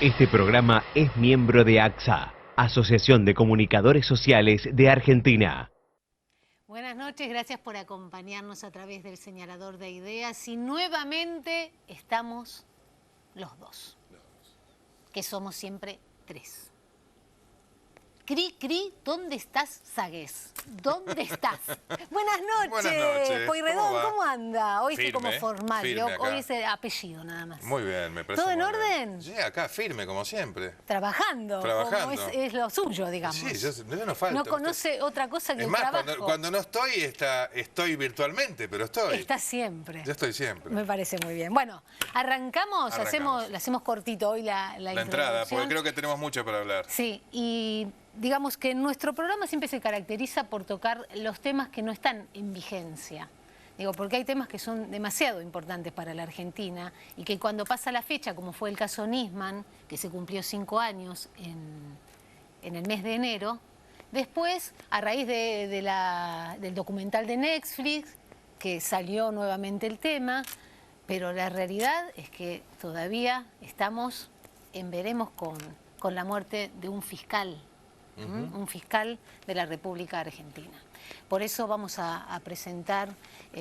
Este programa es miembro de AXA, Asociación de Comunicadores Sociales de Argentina. Buenas noches, gracias por acompañarnos a través del señalador de ideas y nuevamente estamos los dos, que somos siempre tres. Cri, Cri, ¿dónde estás, Sagués? ¿Dónde estás? Buenas noches. Buenas noches. Pueyrredón, ¿cómo anda? Hoy Firme, estoy como formal, firme hoy es apellido nada más. Muy bien, me parece. ¿Todo en muy orden? bien. Sí, acá firme, como siempre. Trabajando. Trabajando. Como es lo suyo, digamos. Sí, yo no falta. No conoce otra cosa que es el más, trabajo. cuando no estoy, estoy virtualmente, pero estoy. Está siempre. Yo estoy siempre. Me parece muy bien. Bueno, arrancamos. La hacemos cortito hoy la entrada, porque creo que tenemos mucho para hablar. Sí, y digamos que nuestro programa siempre se caracteriza por tocar los temas que no están en vigencia. Digo, porque hay temas que son demasiado importantes para la Argentina y que cuando pasa la fecha, como fue el caso Nisman, que se cumplió 5 años en el mes de enero, después, a raíz del documental de Netflix, que salió nuevamente el tema, pero la realidad es que todavía estamos en veremos con la muerte de un fiscal. Un fiscal de la República Argentina. Por eso vamos a presentar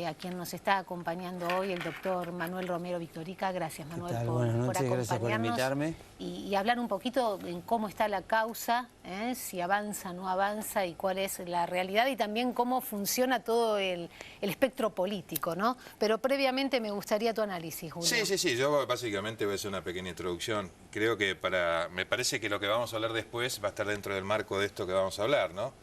a quien nos está acompañando hoy, el doctor Manuel Romero Victorica. Gracias, Manuel, por acompañarnos. Gracias por invitarme. Y hablar un poquito en cómo está la causa, si avanza, no avanza y cuál es la realidad y también cómo funciona todo el espectro político, ¿no? Pero previamente me gustaría tu análisis, Julio. Sí. Yo básicamente voy a hacer una pequeña introducción. Creo que me parece que lo que vamos a hablar después va a estar dentro del marco de esto que vamos a hablar, ¿no?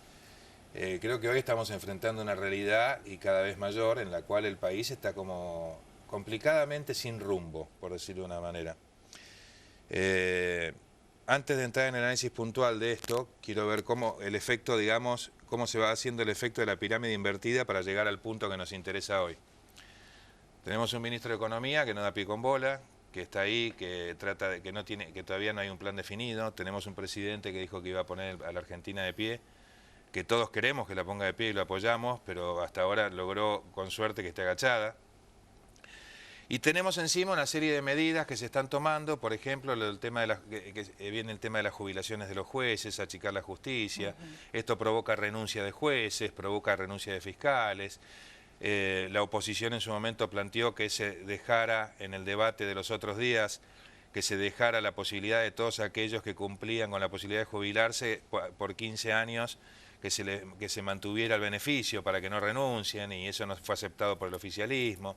Creo que hoy estamos enfrentando una realidad y cada vez mayor en la cual el país está como complicadamente sin rumbo, por decirlo de una manera. Antes de entrar en el análisis puntual de esto, quiero ver cómo el efecto, digamos, cómo se va haciendo el efecto de la pirámide invertida para llegar al punto que nos interesa hoy. Tenemos un ministro de Economía que no da pie con bola, que está ahí, que trata de que todavía no hay un plan definido. Tenemos un presidente que dijo que iba a poner a la Argentina de pie, que todos queremos que la ponga de pie y lo apoyamos, pero hasta ahora logró con suerte que esté agachada. Y tenemos encima una serie de medidas que se están tomando, por ejemplo, el tema de viene el tema de las jubilaciones de los jueces, achicar la justicia. Esto provoca renuncia de jueces, provoca renuncia de fiscales. La oposición en su momento planteó que se dejara, en el debate de los otros días, que se dejara la posibilidad de todos aquellos que cumplían con la posibilidad de jubilarse por 15 años, que se mantuviera el beneficio para que no renuncien, y eso no fue aceptado por el oficialismo.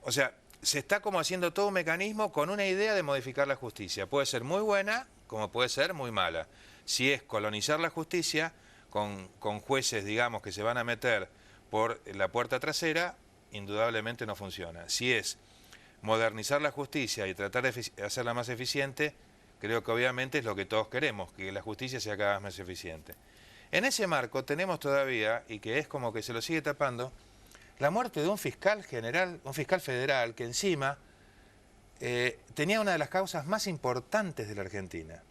O sea, se está como haciendo todo un mecanismo con una idea de modificar la justicia. Puede ser muy buena, como puede ser muy mala. Si es colonizar la justicia con jueces, digamos, que se van a meter por la puerta trasera, indudablemente no funciona. Si es modernizar la justicia y tratar de hacerla más eficiente, creo que obviamente es lo que todos queremos, que la justicia sea cada vez más eficiente. En ese marco tenemos todavía, y que es como que se lo sigue tapando, la muerte de un fiscal general, un fiscal federal, que encima tenía una de las causas más importantes de la Argentina.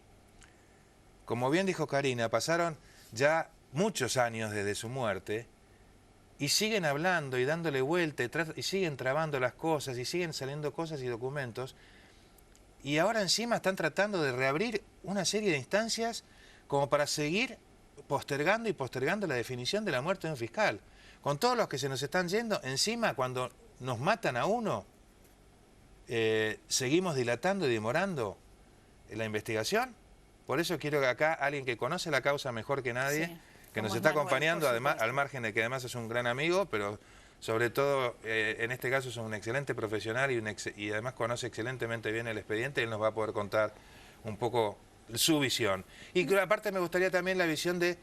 Como bien dijo Karina, pasaron ya muchos años desde su muerte y siguen hablando y dándole vuelta y siguen trabando las cosas y siguen saliendo cosas y documentos. Y ahora encima están tratando de reabrir una serie de instancias como para seguir postergando y postergando la definición de la muerte de un fiscal. Con todos los que se nos están yendo, encima cuando nos matan a uno, seguimos dilatando y demorando la investigación. Por eso quiero que acá alguien que conoce la causa mejor que nadie, sí, que nos está acompañando, además, al margen de que además es un gran amigo, pero sobre todo en este caso es un excelente profesional y además conoce excelentemente bien el expediente, él nos va a poder contar un poco su visión. Y aparte me gustaría también la visión de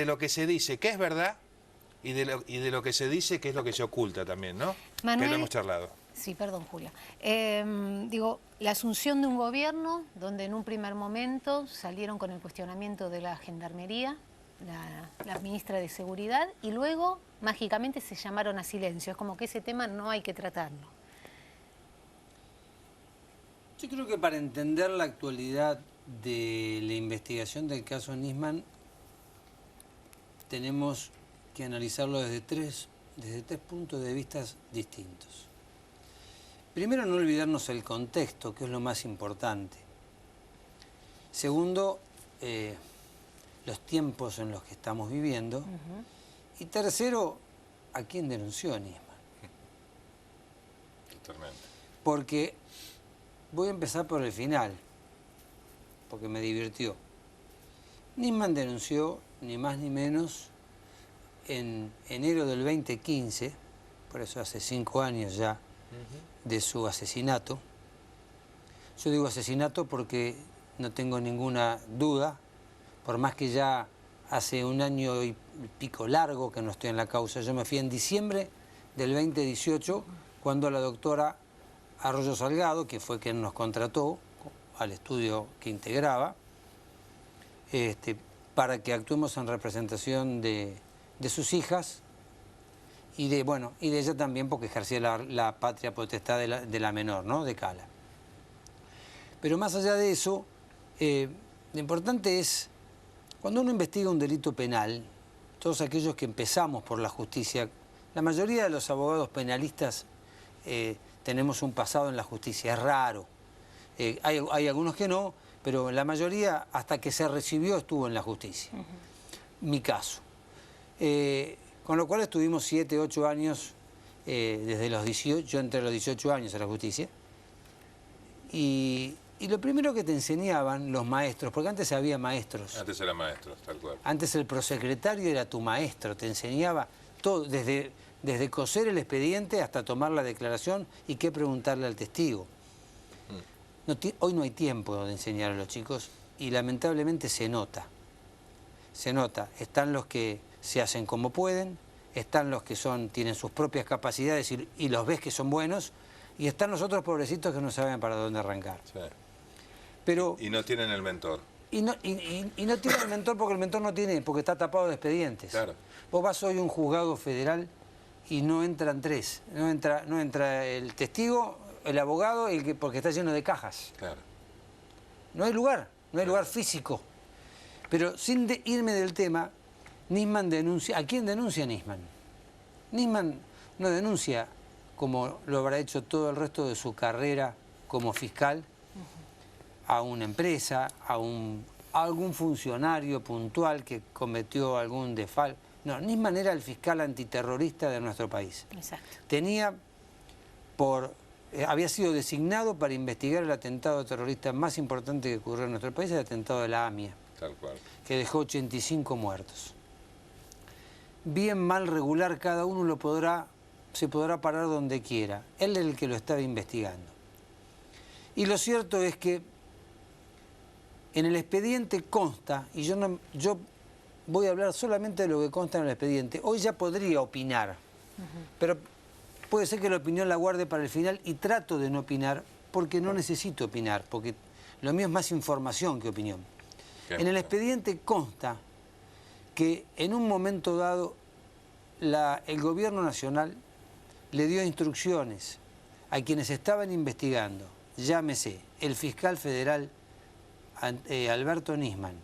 lo que se dice, qué es verdad, y de lo que se dice, qué es lo que se oculta también, ¿no? Manuel, que lo hemos charlado. Sí, perdón, Julia. Digo, la asunción de un gobierno donde en un primer momento salieron con el cuestionamiento de la Gendarmería, la ministra de Seguridad, y luego mágicamente se llamaron a silencio. Es como que ese tema no hay que tratarlo. Yo creo que para entender la actualidad de la investigación del caso Nisman tenemos que analizarlo desde tres puntos de vista distintos. Primero, no olvidarnos el contexto, que es lo más importante. Segundo, los tiempos en los que estamos viviendo. Y tercero, ¿a quién denunció Nisman? Totalmente. Porque voy a empezar por el final, porque me divirtió. Nisman denunció, ni más ni menos, en enero del 2015, por eso hace 5 años ya de su asesinato. Yo digo asesinato porque no tengo ninguna duda, por más que ya hace 1 año y pico largo que no estoy en la causa. Yo me fui en diciembre del 2018, cuando la doctora Arroyo Salgado, que fue quien nos contrató al estudio que integraba, para que actuemos en representación de sus hijas y de ella también, porque ejercía la patria potestad de la menor, ¿no? De Cala. Pero más allá de eso, lo importante es, cuando uno investiga un delito penal, todos aquellos que empezamos por la justicia, la mayoría de los abogados penalistas tenemos un pasado en la justicia, es raro. Hay algunos que no, pero la mayoría, hasta que se recibió, estuvo en la justicia. Mi caso. Con lo cual estuvimos 7, 8 años, desde los 18, yo entré a los 18 años a la justicia. Y lo primero que te enseñaban los maestros, porque antes había maestros. Antes eran maestros, tal cual. Antes el prosecretario era tu maestro, te enseñaba todo, desde coser el expediente hasta tomar la declaración y qué preguntarle al testigo. Hoy no hay tiempo de enseñar a los chicos y lamentablemente se nota. Se nota. Están los que se hacen como pueden, están los que tienen sus propias capacidades y los ves que son buenos, y están los otros pobrecitos que no saben para dónde arrancar. Sí. Pero, y no tienen el mentor. Y no tienen el mentor porque el mentor no tiene, porque está tapado de expedientes. Claro. Vos vas hoy a un juzgado federal y no entran 3. No entra el testigo, el abogado, porque está lleno de cajas. Claro. No hay lugar, no hay lugar físico. Pero sin irme del tema, Nisman denuncia. ¿A quién denuncia Nisman? Nisman no denuncia, como lo habrá hecho todo el resto de su carrera como fiscal, a una empresa, a algún funcionario puntual que cometió algún desfalco. No, Nisman era el fiscal antiterrorista de nuestro país. Exacto. Había sido designado para investigar el atentado terrorista más importante que ocurrió en nuestro país, el atentado de la AMIA. Tal cual. Que dejó 85 muertos. Bien, mal, regular, cada uno se podrá parar donde quiera. Él es el que lo estaba investigando. Y lo cierto es que en el expediente consta, y yo voy a hablar solamente de lo que consta en el expediente. Hoy ya podría opinar, pero puede ser que la opinión la guarde para el final, y trato de no opinar porque no necesito opinar, porque lo mío es más información que opinión. En el expediente consta que en un momento dado el gobierno nacional le dio instrucciones a quienes estaban investigando, llámese el fiscal federal Alberto Nisman,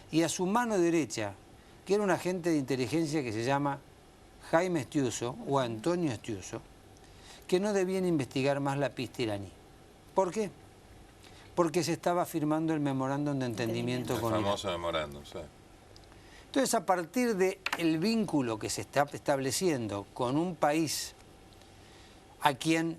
y a su mano derecha, que era un agente de inteligencia que se llama Jaime Estiuso o Antonio Estiuso, que no debían investigar más la pista iraní. ¿Por qué? Porque se estaba firmando el memorándum de entendimiento con Irán. El famoso memorándum, sí. Entonces, a partir del vínculo que se está estableciendo con un país a quien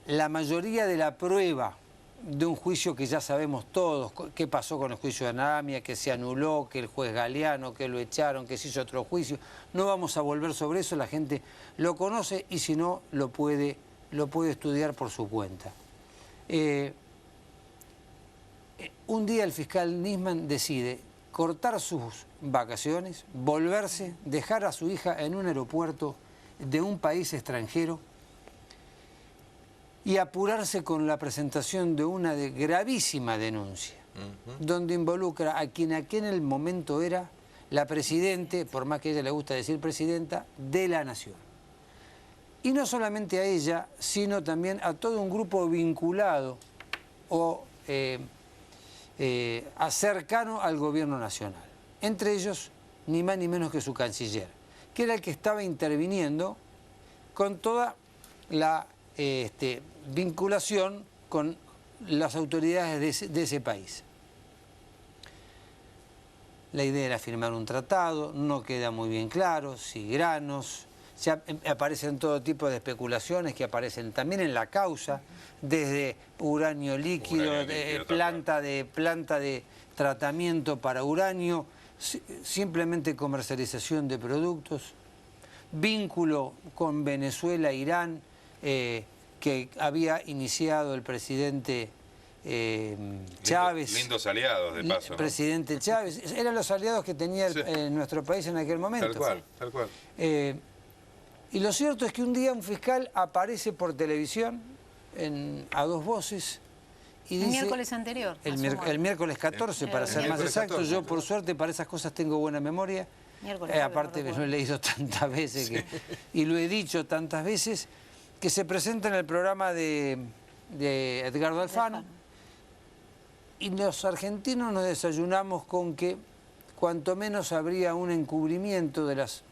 la mayoría de la prueba de un juicio que ya sabemos todos, qué pasó con el juicio de Anamia, que se anuló, que el juez Galeano, que lo echaron, que se hizo otro juicio, no vamos a volver sobre eso, la gente lo conoce y si no, lo puede estudiar por su cuenta. Un día el fiscal Nisman decide cortar sus vacaciones, volverse, dejar a su hija en un aeropuerto de un país extranjero y apurarse con la presentación de una gravísima denuncia, donde involucra a quien en el momento era la presidente, por más que a ella le gusta decir presidenta, de la nación. Y no solamente a ella, sino también a todo un grupo vinculado o cercano al gobierno nacional. Entre ellos, ni más ni menos que su canciller, que era el que estaba interviniendo con toda la vinculación con las autoridades de ese país. La idea era firmar un tratado, no queda muy bien claro, si granos, aparecen todo tipo de especulaciones que aparecen también en la causa, desde uranio líquido, planta de tratamiento para uranio, simplemente comercialización de productos, vínculo con Venezuela, Irán, que había iniciado el presidente Chávez. Lindos aliados, de paso, ¿no? Presidente Chávez, eran los aliados que tenía nuestro país en aquel momento. Tal cual, tal cual. Y lo cierto es que un día un fiscal aparece por televisión a dos voces y dice... El miércoles anterior. El miércoles 14, para ser más exacto. Yo, por suerte, para esas cosas tengo buena memoria. Aparte, lo he leído tantas veces y lo he dicho tantas veces, que se presenta en el programa de Edgardo Alfano. Y los argentinos nos desayunamos con que cuanto menos habría un encubrimiento de las...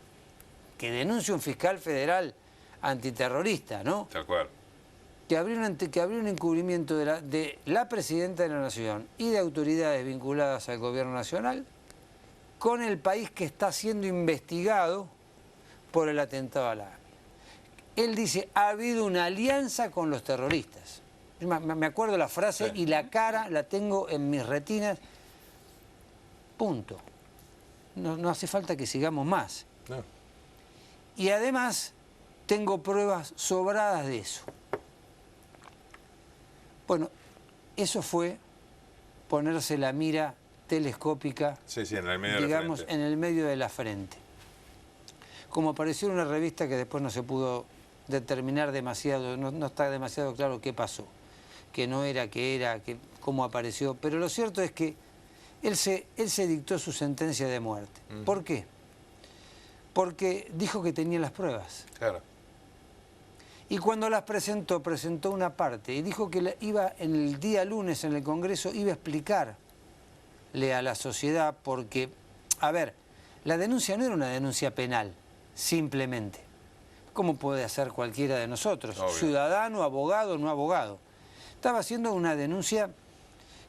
que denuncia un fiscal federal antiterrorista, ¿no? Tal cual. Que habría un encubrimiento de la Presidenta de la Nación y de autoridades vinculadas al Gobierno Nacional con el país que está siendo investigado por el atentado a la AMIA. Él dice, ha habido una alianza con los terroristas. Me acuerdo la frase y la cara la tengo en mis retinas. Punto. No hace falta que sigamos más. No. Y además tengo pruebas sobradas de eso. Bueno, eso fue ponerse la mira telescópica, en el medio digamos, de la frente. en el medio de la frente. Como apareció en una revista que después no se pudo determinar demasiado, no está demasiado claro qué pasó, que no era, cómo apareció, pero lo cierto es que él se dictó su sentencia de muerte. ¿Por qué? Porque dijo que tenía las pruebas. Claro. Y cuando las presentó una parte y dijo que iba en el día lunes en el Congreso, iba a explicarle a la sociedad porque, a ver, la denuncia no era una denuncia penal, simplemente. ¿Cómo puede hacer cualquiera de nosotros? Obvio. Ciudadano, abogado, no abogado. Estaba haciendo una denuncia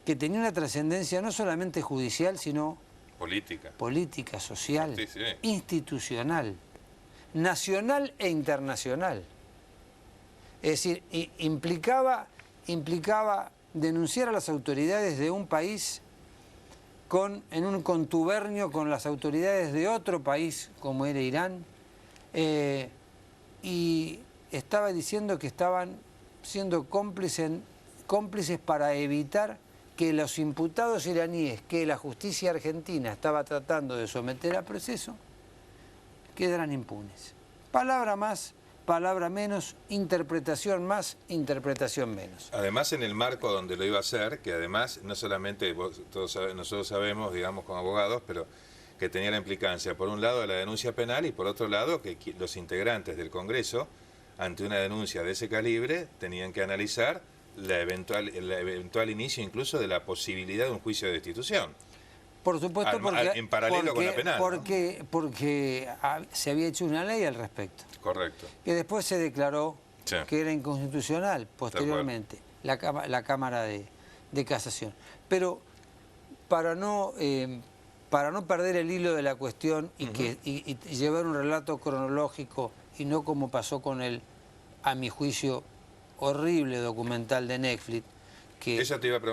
que tenía una trascendencia no solamente judicial, sino política, social, institucional, nacional e internacional. Es decir, implicaba denunciar a las autoridades de un país en un contubernio con las autoridades de otro país, como era Irán, y estaba diciendo que estaban siendo cómplices para evitar que los imputados iraníes que la justicia argentina estaba tratando de someter a proceso quedaran impunes. Palabra más, palabra menos, interpretación más, interpretación menos. Además, en el marco donde lo iba a hacer, que además no solamente nosotros sabemos, digamos, como abogados, pero que tenía la implicancia, por un lado, de la denuncia penal y por otro lado, que los integrantes del Congreso, ante una denuncia de ese calibre, tenían que analizar el eventual inicio incluso de la posibilidad de un juicio de destitución. Por supuesto, en paralelo con la penal. Porque se había hecho una ley al respecto. Correcto. Que después se declaró que era inconstitucional posteriormente, la Cámara de Casación. Pero para no perder el hilo de la cuestión y llevar un relato cronológico y no como pasó con el, a mi juicio, horrible documental de Netflix, que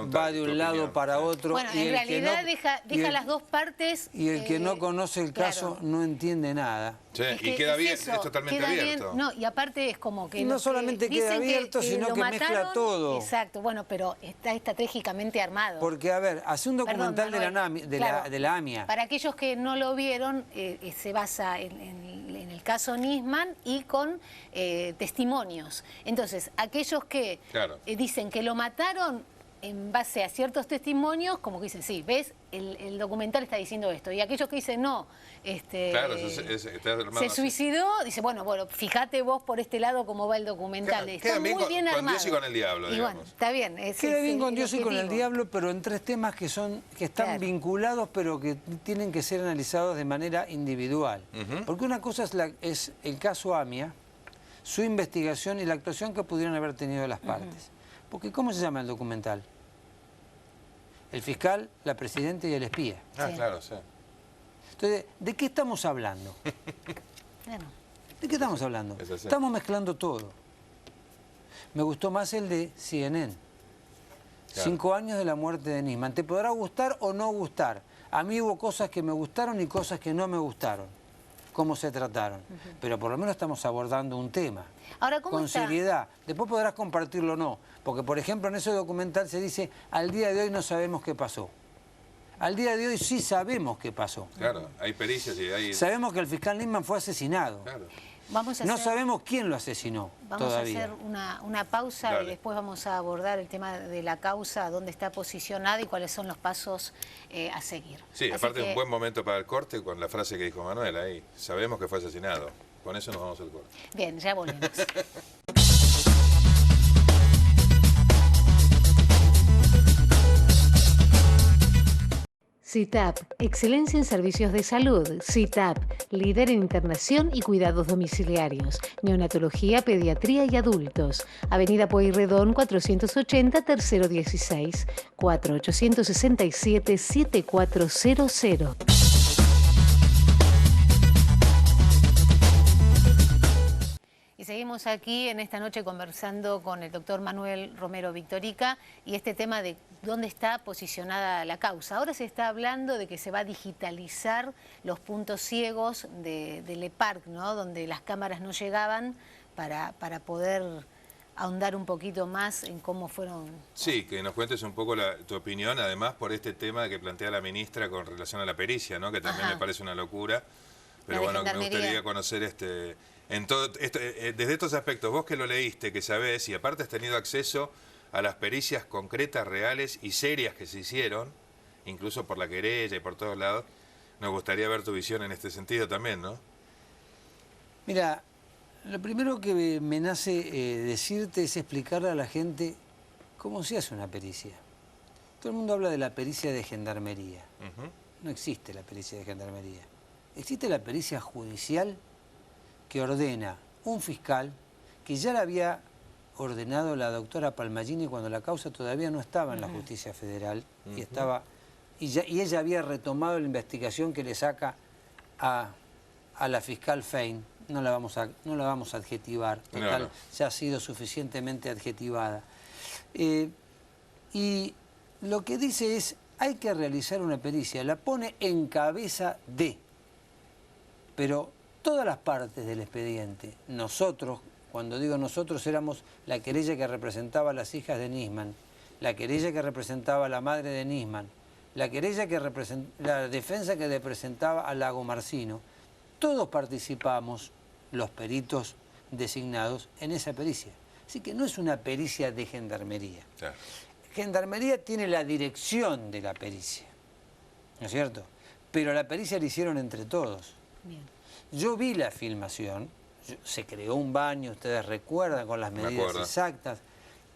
va de un lado para otro. Bueno, en realidad deja las dos partes. Y el que no conoce el caso no entiende nada. Sí, y queda bien, es totalmente abierto. No, y aparte es como que... No solamente queda abierto, sino que mezcla todo. Exacto, bueno, pero está estratégicamente armado. Porque, a ver, hace un documental de la AMIA. Para aquellos que no lo vieron, se basa en el caso Nisman y con testimonios. Entonces, aquellos que dicen que lo mataron en base a ciertos testimonios, como que dicen, sí, ves, el documental está diciendo esto. Y aquellos que dicen, no, se suicidó, dice, bueno, fíjate vos por este lado cómo va el documental. Está muy bien armado. Con Dios y con el diablo, digamos. Bueno, está bien. Queda bien con Dios y con el diablo, pero en tres temas que están vinculados, pero que tienen que ser analizados de manera individual. Porque una cosa es el caso AMIA, su investigación y la actuación que pudieron haber tenido las partes. Porque ¿cómo se llama el documental? El fiscal, la presidenta y el espía. Ah, claro, sí. Entonces, ¿de qué estamos hablando? Claro. ¿De qué estamos hablando? Estamos mezclando todo. Me gustó más el de CNN. Claro. 5 años de la muerte de Nisman. Te podrá gustar o no gustar. A mí hubo cosas que me gustaron y cosas que no me gustaron. Cómo se trataron. Pero por lo menos estamos abordando un tema. Ahora, ¿cómo con está? seriedad. Después podrás compartirlo o no. Porque, por ejemplo, en ese documental se dice, al día de hoy no sabemos qué pasó. Al día de hoy sí sabemos qué pasó. Claro, hay pericias y hay... Sabemos que el fiscal Nisman fue asesinado. Claro. No sabemos quién lo asesinó todavía. Vamos a hacer una pausa. Dale. Y después vamos a abordar el tema de la causa, dónde está posicionada y cuáles son los pasos a seguir. Sí, así aparte un buen momento para el corte con la frase que dijo Manuel ahí. Sabemos que fue asesinado. Con eso nos vamos al corte. Bien, ya volvemos. CITAP, excelencia en servicios de salud. CITAP, líder en internación y cuidados domiciliarios. Neonatología, pediatría y adultos. Avenida Pueyrredón 480, tercero 16, 4867-7400. Y seguimos aquí en esta noche conversando con el doctor Manuel Romero Victorica y este tema de dónde está posicionada la causa. Ahora se está hablando de que se va a digitalizar los puntos ciegos del EPARC, ¿no? Donde las cámaras no llegaban para poder ahondar un poquito más en cómo fueron... Sí, que nos cuentes un poco tu opinión, además por este tema que plantea la ministra con relación a la pericia, ¿no? Que también me parece una locura. Pero bueno, me gustaría conocer en todo esto, desde estos aspectos, vos que lo leíste, que sabés, y aparte has tenido acceso a las pericias concretas, reales y serias que se hicieron, incluso por la querella y por todos lados, nos gustaría ver tu visión en este sentido también, ¿no? Mira, lo primero que me nace decirte es explicarle a la gente cómo se hace una pericia. Todo el mundo habla de la pericia de gendarmería. No existe la pericia de gendarmería. Existe la pericia judicial que ordena un fiscal que ya la había ordenado la doctora Palmagini cuando la causa todavía no estaba en la justicia federal y ella había retomado la investigación que le saca a la fiscal Fein. No la vamos a adjetivar, total, ya ha sido suficientemente adjetivada. Y lo que dice es, hay que realizar una pericia, la pone en cabeza de, pero todas las partes del expediente, nosotros, cuando digo nosotros, éramos la querella que representaba a las hijas de Nisman, la querella que representaba a la madre de Nisman, la defensa que representaba a Lago Marcino, todos participamos, los peritos designados, en esa pericia. Así que no es una pericia de gendarmería. Claro. Gendarmería tiene la dirección de la pericia, ¿no es cierto? Pero la pericia la hicieron entre todos. Bien. Yo vi la filmación, se creó un baño, ustedes recuerdan, con las medidas exactas,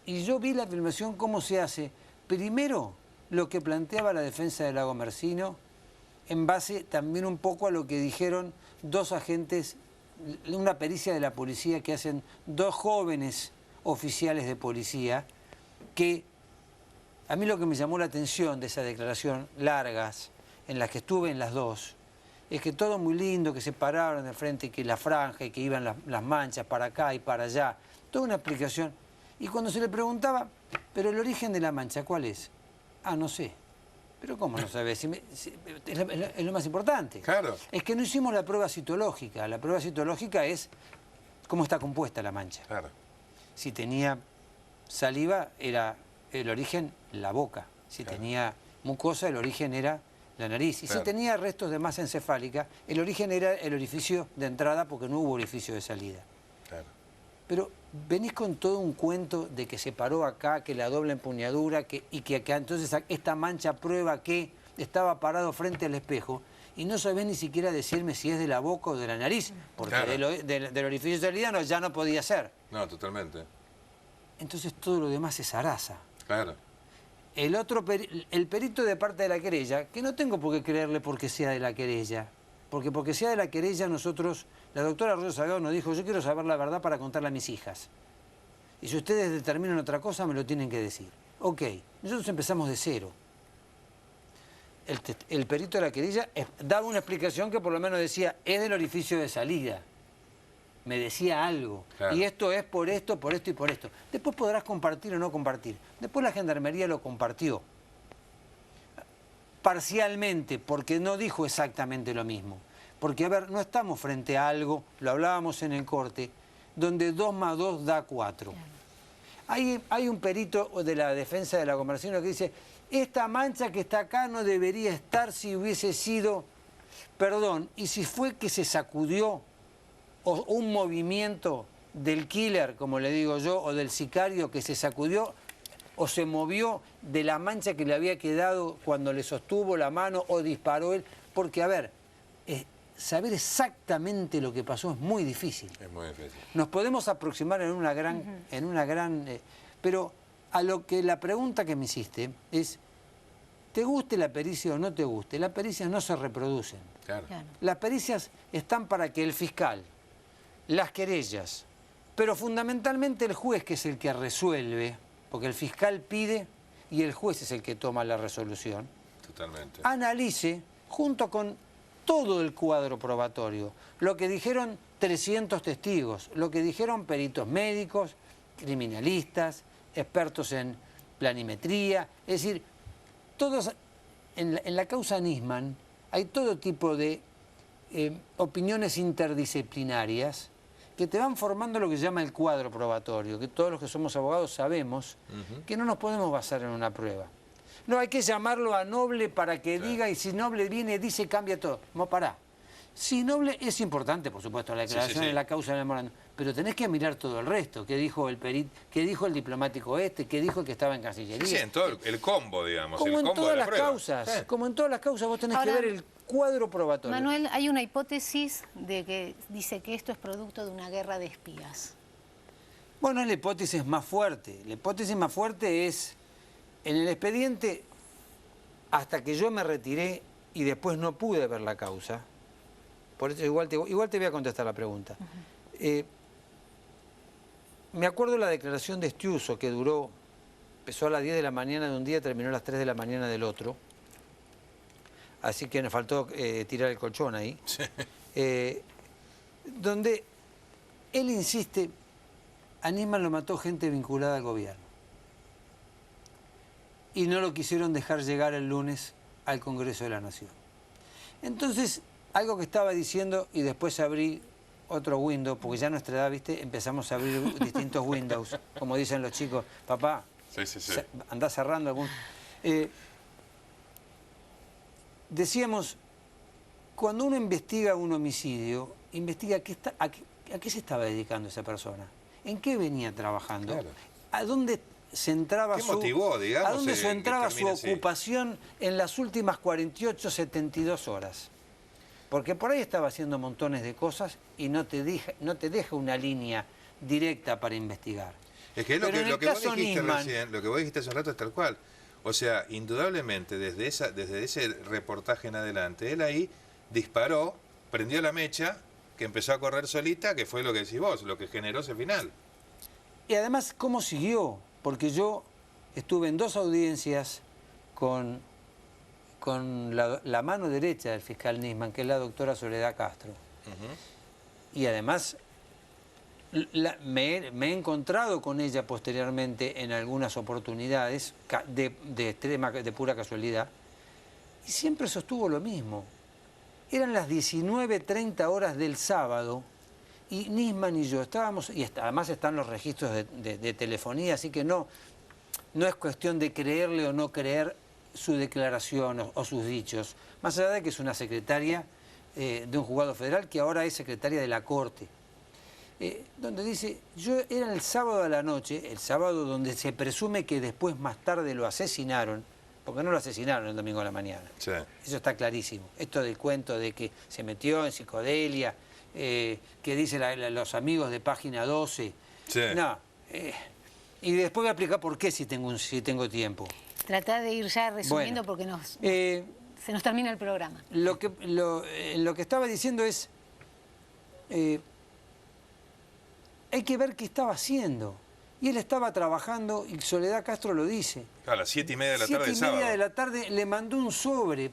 y yo vi la filmación cómo se hace. Primero, lo que planteaba la defensa de Lago Marcino, en base también un poco a lo que dijeron dos agentes, una pericia de la policía que hacen dos jóvenes oficiales de policía, que a mí lo que me llamó la atención de esa declaración, largas, en las que estuve en las dos, es que todo muy lindo, que se pararon de frente, que la franja y que iban las manchas para acá y para allá, toda una explicación. Y cuando se le preguntaba, ¿pero el origen de la mancha cuál es? Ah, no sé. ¿Pero cómo no sabes? Es lo más importante. Claro. Es que no hicimos la prueba citológica. La prueba citológica es cómo está compuesta la mancha. Claro. Si tenía saliva, era el origen la boca. Si tenía mucosa, el origen era la nariz. Y si tenía restos de masa encefálica, el origen era el orificio de entrada porque no hubo orificio de salida. Claro. Pero venís con todo un cuento de que se paró acá, que la doble empuñadura, y que acá entonces esta mancha prueba que estaba parado frente al espejo y no sabés ni siquiera decirme si es de la boca o de la nariz, porque del orificio de salida ya no podía ser. No, totalmente. Entonces todo lo demás es zaraza. Claro. El perito de parte de la querella, que no tengo por qué creerle porque sea de la querella, porque sea de la querella nosotros, la doctora Rosa Salgado nos dijo, yo quiero saber la verdad para contarle a mis hijas. Y si ustedes determinan otra cosa, me lo tienen que decir. Ok, nosotros empezamos de cero. El perito de la querella daba una explicación que por lo menos decía, es del orificio de salida. Me decía algo. Claro. Y esto es por esto y por esto. Después podrás compartir o no compartir. Después la Gendarmería lo compartió. Parcialmente, porque no dijo exactamente lo mismo. Porque, a ver, no estamos frente a algo, lo hablábamos en el corte, donde 2 más 2 da 4. Claro. Hay un perito de la defensa de la conversión que dice, esta mancha que está acá no debería estar si hubiese sido, perdón, y si fue que se sacudió o un movimiento del killer, como le digo yo, o del sicario que se sacudió o se movió de la mancha que le había quedado cuando le sostuvo la mano o disparó él. Porque, a ver, saber exactamente lo que pasó es muy difícil. Es muy difícil. Nos podemos aproximar en una gran... pero a lo que la pregunta que me hiciste es, ¿te guste la pericia o no te guste? Las pericias no se reproducen. Claro. Las pericias están para que el fiscal, las querellas, pero fundamentalmente el juez, que es el que resuelve, porque el fiscal pide y el juez es el que toma la resolución. Totalmente. Analice, junto con todo el cuadro probatorio, lo que dijeron 300 testigos, lo que dijeron peritos médicos, criminalistas, expertos en planimetría, es decir, todos en la causa Nisman hay todo tipo de opiniones interdisciplinarias que te van formando lo que se llama el cuadro probatorio, que todos los que somos abogados sabemos que no nos podemos basar en una prueba. No, hay que llamarlo a Noble para que diga, y si Noble viene, dice, cambia todo. No, pará. Si Noble es importante, por supuesto, la declaración en la causa del memorándum, pero tenés que mirar todo el resto. ¿Qué dijo el perito? ¿Qué dijo el diplomático este? ¿Qué dijo el que estaba en Cancillería? Sí, en todo el combo, digamos. Como el en combo todas de la las prueba. causas. Como en todas las causas vos tenés que ver el cuadro probatorio. Manuel, hay una hipótesis de que dice que esto es producto de una guerra de espías. Bueno, es la hipótesis más fuerte. La hipótesis más fuerte es, en el expediente, hasta que yo me retiré y después no pude ver la causa, por eso igual te voy a contestar la pregunta. Me acuerdo la declaración de Estiuso, que empezó a las 10 de la mañana de un día, terminó a las 3 de la mañana del otro. Así que nos faltó tirar el colchón ahí. Sí. Donde él insiste, a Nisman lo mató gente vinculada al gobierno. Y no lo quisieron dejar llegar el lunes al Congreso de la Nación. Entonces, algo que estaba diciendo, y después abrí otro window, porque ya a nuestra edad, ¿viste? Empezamos a abrir distintos windows, como dicen los chicos. Papá, andá cerrando algún... decíamos, cuando uno investiga un homicidio, investiga a qué se estaba dedicando esa persona, en qué venía trabajando, claro. A dónde centraba su ocupación en las últimas 48, 72 horas. Porque por ahí estaba haciendo montones de cosas y no te deja una línea directa para investigar. Es que lo que vos dijiste recién, lo que vos dijiste hace un rato es tal cual. O sea, indudablemente, desde ese reportaje en adelante, él ahí disparó, prendió la mecha, que empezó a correr solita, que fue lo que decís vos, lo que generó ese final. Y además, ¿cómo siguió? Porque yo estuve en 2 audiencias con la mano derecha del fiscal Nisman, que es la doctora Soledad Castro. Y además me he encontrado con ella posteriormente en algunas oportunidades de pura casualidad, y siempre sostuvo lo mismo. Eran las 19:30 horas del sábado, y Nisman y yo estábamos, y además están los registros de telefonía, así que no es cuestión de creerle o no creer su declaración o sus dichos, más allá de que es una secretaria de un juzgado federal que ahora es secretaria de la Corte, donde dice, era el sábado a la noche, el sábado donde se presume que después más tarde lo asesinaron, porque no lo asesinaron el domingo a la mañana. Sí. Eso está clarísimo. Esto del cuento de que se metió en psicodelia, que dicen los amigos de Página 12. Sí. No. Y después voy a explicar por qué si tengo tiempo. Tratá de ir ya resumiendo, bueno, porque nos... se nos termina el programa. Lo que estaba diciendo es, hay que ver qué estaba haciendo. Y él estaba trabajando, y Soledad Castro lo dice. A las 7:30 de la tarde del 7:30 sábado. de la tarde le mandó un sobre.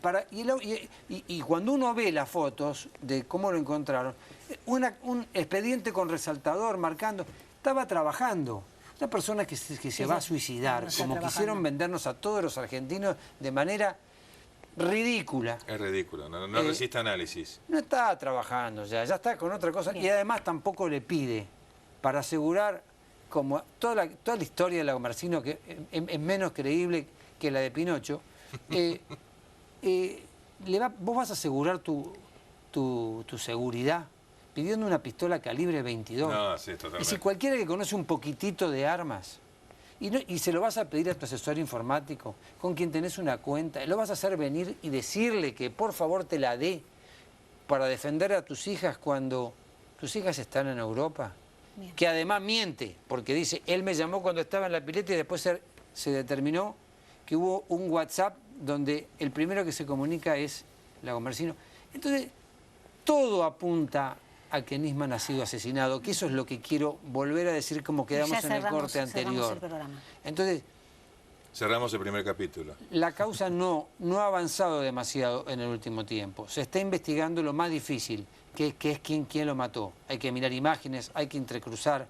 Y cuando uno ve las fotos de cómo lo encontraron, un expediente con resaltador marcando, estaba trabajando. Una persona que se va a suicidar, como quisieron vendernos a todos los argentinos de manera ridícula. Es ridículo, no resiste análisis. No está trabajando ya está con otra cosa. Y además tampoco le pide, para asegurar, como toda la historia de Lagomarsino, que es menos creíble que la de Pinocho, vos vas a asegurar tu seguridad pidiendo una pistola calibre 22. No, sí, totalmente. Y si cualquiera que conoce un poquitito de armas, y se lo vas a pedir a tu asesor informático, con quien tenés una cuenta, lo vas a hacer venir y decirle que por favor te la dé para defender a tus hijas cuando tus hijas están en Europa. Bien. Que además miente, porque dice, él me llamó cuando estaba en la pileta y después se determinó que hubo un WhatsApp donde el primero que se comunica es Lagomarsino. Entonces, todo apunta a que Nisman ha sido asesinado, que eso es lo que quiero volver a decir como quedamos en el corte anterior. Entonces, cerramos el primer capítulo. La causa no ha avanzado demasiado en el último tiempo. Se está investigando lo más difícil, que es quién lo mató. Hay que mirar imágenes, hay que entrecruzar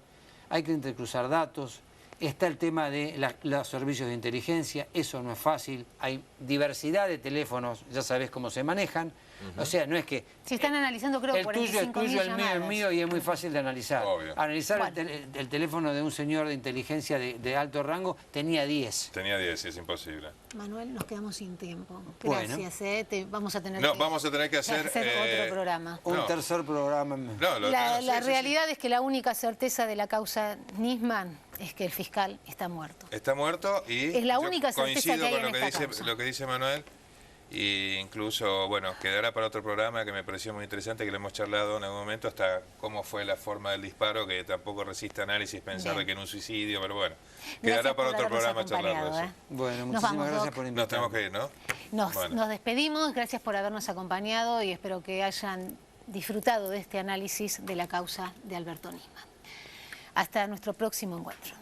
datos. Está el tema de los servicios de inteligencia, eso no es fácil. Hay diversidad de teléfonos, ya sabés cómo se manejan. O sea, no es que... Se están analizando, creo, el tuyo es tuyo, el mío es mío, y es muy fácil de analizar. Obvio. Analizar el teléfono de un señor de inteligencia de alto rango, tenía 10. Tenía 10, es imposible. Manuel, nos quedamos sin tiempo. Bueno. Gracias, vamos a tener que hacer otro programa. Un tercer programa. La realidad es que la única certeza de la causa Nisman es que el fiscal está muerto. Está muerto y es la única certeza que hay con en esta causa. lo que dice Manuel. Y incluso, bueno, quedará para otro programa que me pareció muy interesante, que le hemos charlado en algún momento, hasta cómo fue la forma del disparo, que tampoco resiste análisis pensar de que en un suicidio, pero bueno, quedará para otro programa charlarlo eso. Bueno, muchísimas gracias por invitarnos. Nos tenemos que ir, ¿no? Nos despedimos, gracias por habernos acompañado y espero que hayan disfrutado de este análisis de la causa de Alberto Nisman. Hasta nuestro próximo encuentro.